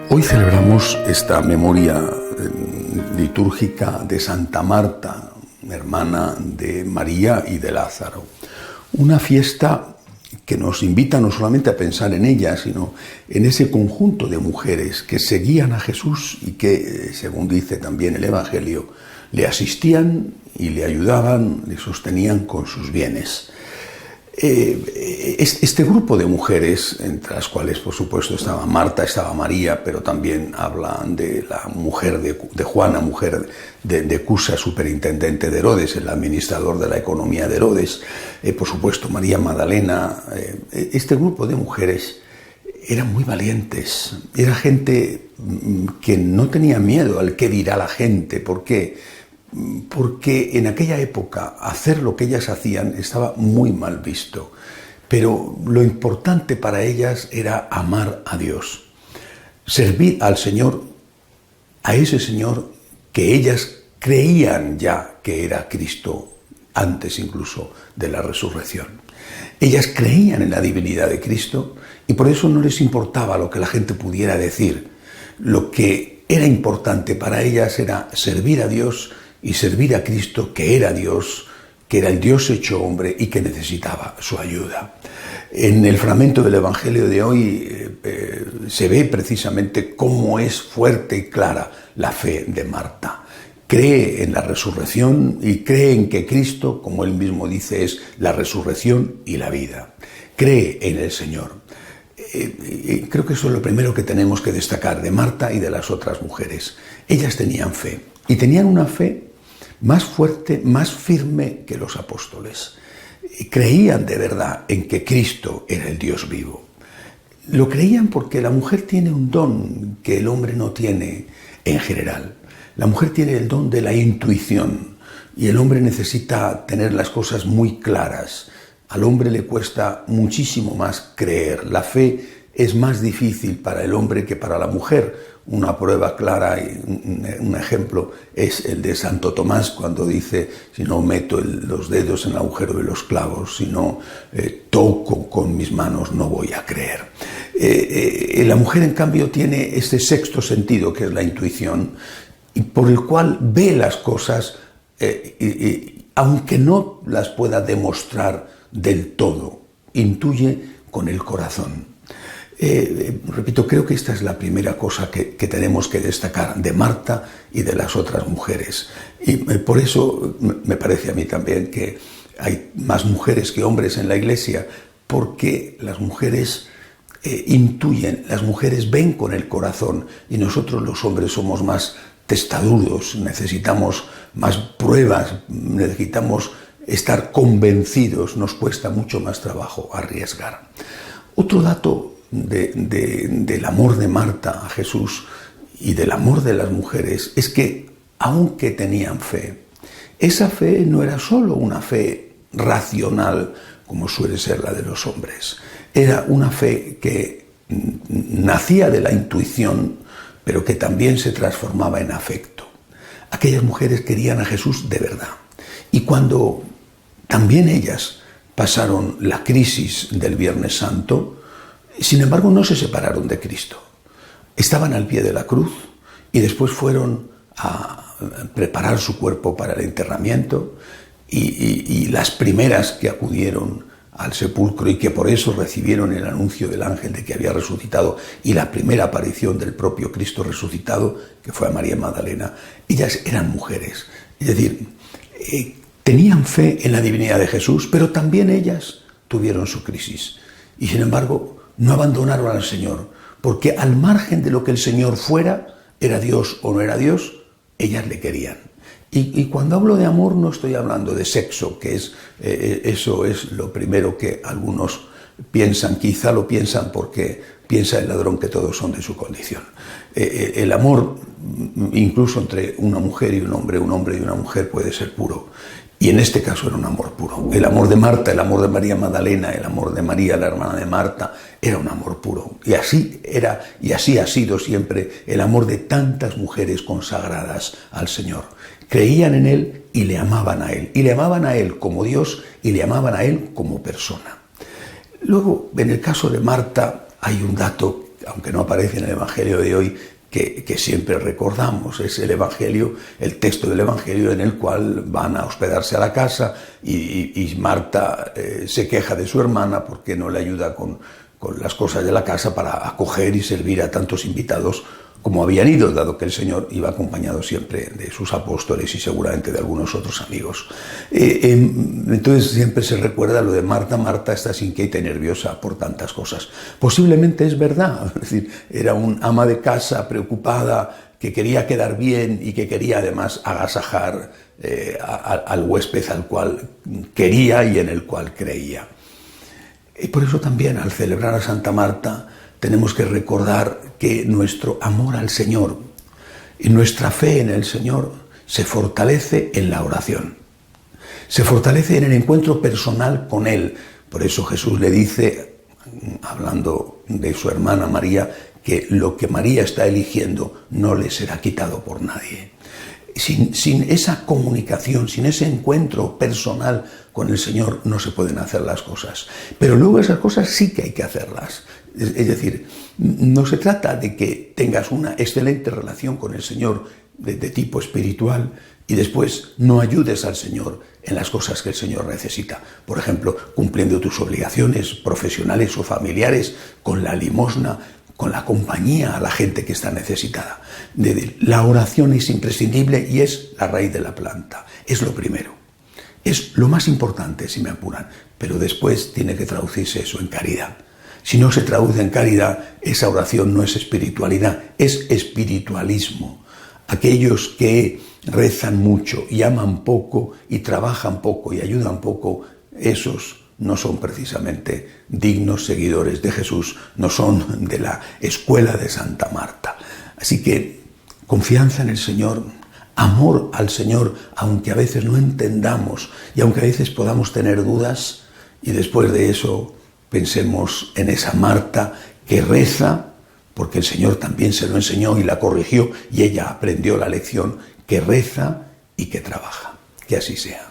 Hoy celebramos esta memoria litúrgica de Santa Marta, hermana de María y de Lázaro. Una fiesta que nos invita no solamente a pensar en ella, sino en ese conjunto de mujeres que seguían a Jesús y que, según dice también el Evangelio, le asistían y le ayudaban, le sostenían con sus bienes. Este grupo de mujeres, entre las cuales por supuesto estaba Marta, estaba María, pero también hablan de la mujer de Juana, mujer de Cusa, superintendente de Herodes, el administrador de la economía de Herodes, por supuesto María Magdalena. Este grupo de mujeres eran muy valientes, era gente que no tenía miedo al qué dirá la gente. ¿Por qué? Porque en aquella época hacer lo que ellas hacían estaba muy mal visto, pero lo importante para ellas era amar a Dios, servir al Señor, a ese Señor que ellas creían ya que era Cristo antes incluso de la resurrección. Ellas creían en la divinidad de Cristo y por eso no les importaba lo que la gente pudiera decir. Lo que era importante para ellas era servir a Dios y servir a Cristo, que era Dios, que era el Dios hecho hombre y que necesitaba su ayuda. En el fragmento del Evangelio de hoy se ve precisamente cómo es fuerte y clara la fe de Marta. Cree en la resurrección y cree en que Cristo, como él mismo dice, es la resurrección y la vida. Cree en el Señor. Creo que eso es lo primero que tenemos que destacar de Marta y de las otras mujeres. Ellas tenían fe y tenían una fe más fuerte, más firme que los apóstoles. Creían de verdad en que Cristo era el Dios vivo. Lo creían porque la mujer tiene un don que el hombre no tiene en general. La mujer tiene el don de la intuición y el hombre necesita tener las cosas muy claras. Al hombre le cuesta muchísimo más creer. La fe es más difícil para el hombre que para la mujer. Una prueba clara y un ejemplo es el de Santo Tomás cuando dice: si no meto los dedos en el agujero de los clavos, si no toco con mis manos, no voy a creer. La mujer, en cambio, tiene este sexto sentido, que es la intuición, y por el cual ve las cosas, aunque no las pueda demostrar del todo, intuye con el corazón. Repito, creo que esta es la primera cosa que tenemos que destacar de Marta y de las otras mujeres. Y por eso me parece a mí también que hay más mujeres que hombres en la Iglesia, porque las mujeres intuyen, las mujeres ven con el corazón y nosotros los hombres somos más testarudos, necesitamos más pruebas, necesitamos estar convencidos, nos cuesta mucho más trabajo arriesgar. Otro dato del amor de Marta a Jesús y del amor de las mujeres es que, aunque tenían fe, esa fe no era solo una fe racional como suele ser la de los hombres. Era una fe que nacía de la intuición, pero que también se transformaba en afecto. Aquellas mujeres querían a Jesús de verdad. Y cuando también ellas pasaron la crisis del Viernes Santo, sin embargo, no se separaron de Cristo. Estaban al pie de la cruz y después fueron a preparar su cuerpo para el enterramiento y las primeras que acudieron al sepulcro y que por eso recibieron el anuncio del ángel de que había resucitado y la primera aparición del propio Cristo resucitado, que fue a María Magdalena, ellas eran mujeres. Es decir, tenían fe en la divinidad de Jesús, pero también ellas tuvieron su crisis. Y sin embargo, no abandonaron al Señor, porque al margen de lo que el Señor fuera, era Dios o no era Dios, ellas le querían. Y cuando hablo de amor no estoy hablando de sexo, que eso es lo primero que algunos piensan. Quizá lo piensan porque piensa el ladrón que todos son de su condición. El amor, incluso entre una mujer y un hombre y una mujer, puede ser puro. Y en este caso era un amor puro. El amor de Marta, el amor de María Magdalena, el amor de María, la hermana de Marta, era un amor puro. Y así era, y así ha sido siempre el amor de tantas mujeres consagradas al Señor. Creían en Él y le amaban a Él. Y le amaban a Él como Dios y le amaban a Él como persona. Luego, en el caso de Marta, hay un dato aunque no aparece en el Evangelio de hoy, que siempre recordamos. Es el Evangelio, el texto del Evangelio en el cual van a hospedarse a la casa y Marta se queja de su hermana porque no le ayuda con las cosas de la casa para acoger y servir a tantos invitados como habían ido, dado que el Señor iba acompañado siempre de sus apóstoles y seguramente de algunos otros amigos. Entonces siempre se recuerda lo de Marta. Marta, estás inquieta y nerviosa por tantas cosas. Posiblemente es verdad, es decir, era un ama de casa preocupada, que quería quedar bien y que quería además agasajar al huésped al cual quería y en el cual creía. Y por eso también, al celebrar a Santa Marta, tenemos que recordar que nuestro amor al Señor y nuestra fe en el Señor se fortalece en la oración. Se fortalece en el encuentro personal con Él. Por eso Jesús le dice, hablando de su hermana María, que lo que María está eligiendo no le será quitado por nadie. Sin esa comunicación, sin ese encuentro personal con el Señor, no se pueden hacer las cosas. Pero luego esas cosas sí que hay que hacerlas. Es decir, no se trata de que tengas una excelente relación con el Señor de tipo espiritual y después no ayudes al Señor en las cosas que el Señor necesita. Por ejemplo, cumpliendo tus obligaciones profesionales o familiares, con la limosna, con la compañía a la gente que está necesitada. La oración es imprescindible y es la raíz de la planta. Es lo primero. Es lo más importante, si me apuran. Pero después tiene que traducirse eso en caridad. Si no se traduce en caridad, esa oración no es espiritualidad, es espiritualismo. Aquellos que rezan mucho y aman poco y trabajan poco y ayudan poco, esos no son precisamente dignos seguidores de Jesús, no son de la escuela de Santa Marta. Así que confianza en el Señor, amor al Señor, aunque a veces no entendamos y aunque a veces podamos tener dudas, y después de eso pensemos en esa Marta que reza, porque el Señor también se lo enseñó y la corrigió y ella aprendió la lección, que reza y que trabaja. Que así sea.